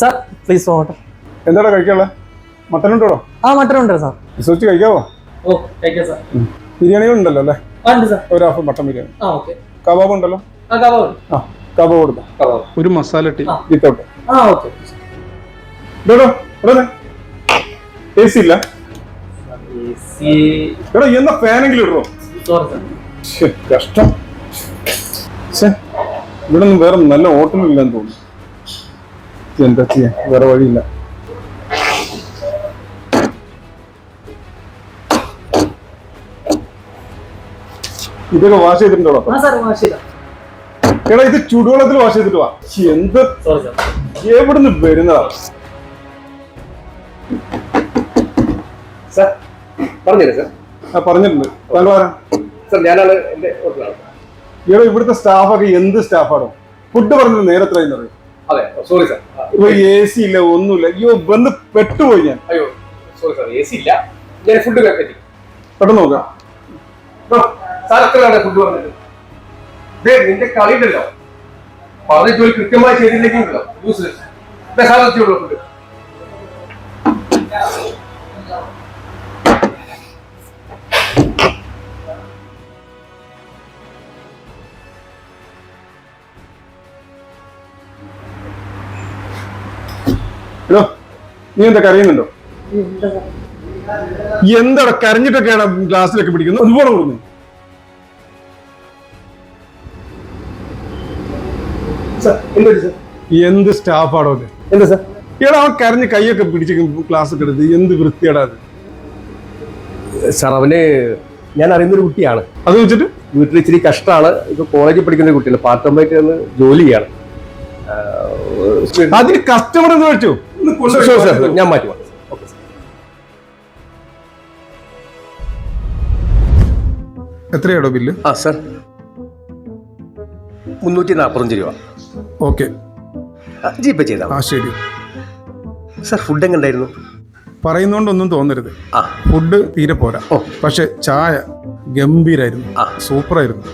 Sir please order. എന്താടാ കഴിക്കാനുള്ളത്? Mutton ഉണ്ടോ? ആ മട്ടൺ ഉണ്ട് സാർ. വിശ്വസിച്ച് കഴിക്കാവോ? ഓ കഴിക്കാം സാർ. ബിരിയാണി ഉണ്ടല്ലോ അല്ലേ? ഉണ്ട് സാർ. ഒരു ഹാഫ് മട്ടൻ ബിരിയാണി. ആ ഓക്കെ. കബാബ് ഉണ്ടല്ലോ? ആ കബാബ്. ആ കബാബ് കൊടുക്കാം. ഒരു മസാല ടീ വിത്തൗട്ട്. ആ ഓക്കെ. AC ഇല്ല? എടാ എന്നാ ഫാനെങ്കിലും ഇടോ? Sorry sir. കഷ്ടം. ഇവിടെ ഒന്നും വേറെ നല്ല ഹോട്ടലില്ലെന്ന് തോന്നുന്നു. എന്താ ചെയ്യാ, വേറെ വഴിയില്ല. ഇതൊക്കെ വാഷ് ചെയ്തിട്ടുണ്ടോ? എടാ ഇത് ചുടുവെള്ളത്തിൽ വാഷ് ചെയ്തിട്ട് വാ. എന്ത് എവിടുന്ന് വരുന്നതാ? പറഞ്ഞിട്ടുണ്ട്. താങ്കൾ ആരാ? ഇവിടെ ഇവിടുത്തെ സ്റ്റാഫൊക്കെ എന്ത് സ്റ്റാഫാണോ? ഫുഡ് പറഞ്ഞത് നേരത്തെ പറയും. ഇപ്പൊ AC ഇല്ല, ഒന്നുമില്ല. അയ്യോ വന്ന് പെട്ടുപോയി ഞാൻ. പെട്ടെന്ന് നോക്കാം. നിന്റെ കളിയില്ലല്ലോ, പറഞ്ഞ ജോലി കൃത്യമായി ചെയ്തില്ലെങ്കിലോ യൂസ്ലെസ്. ഫുഡ് നീ എന്താ കരയുന്നുണ്ടോ? എന്താ കരഞ്ഞിട്ടൊക്കെയാണ് ഗ്ലാസ്സിലൊക്കെ പിടിക്കുന്നത്? അതുപോലെ കൊടുക്കുന്നു. എന്ത് സ്റ്റാഫാണോ അത്? എന്താ സാർ? എടാ അവൻ കരഞ്ഞ് കൈയൊക്കെ പിടിച്ച് ക്ലാസ് ഒക്കെ എടുത്ത് എന്ത് വൃത്തിയാടാ അത്? സാർ അവന് ഞാൻ അറിയുന്നൊരു കുട്ടിയാണ്. അത് വെച്ചിട്ട് വീട്ടിൽ ഇച്ചിരി കഷ്ടമാണ്. ഇപ്പൊ കോളേജിൽ പഠിക്കുന്ന ഒരു കുട്ടിയാണ്. പാർട്ട് ടൈം ആയിട്ട് ജോലി ചെയ്യാണ്. അതിന് കസ്റ്റമർ എന്ന് വെച്ചു ഞാൻ മാറ്റി. എത്രയാടോ ബില്ല്? ആ സാർ 345 രൂപ. ഓക്കെ, ജിപേ ചെയ്താൽ. ആ ശരി സാർ. ഫുഡ് എങ്ങനെ ഉണ്ടായിരുന്നു? പറയുന്നോണ്ടൊന്നും തോന്നരുത്, ഫുഡ് തീരെ പോരാ. പക്ഷെ ചായ ഗംഭീരായിരുന്നു, സൂപ്പറായിരുന്നു.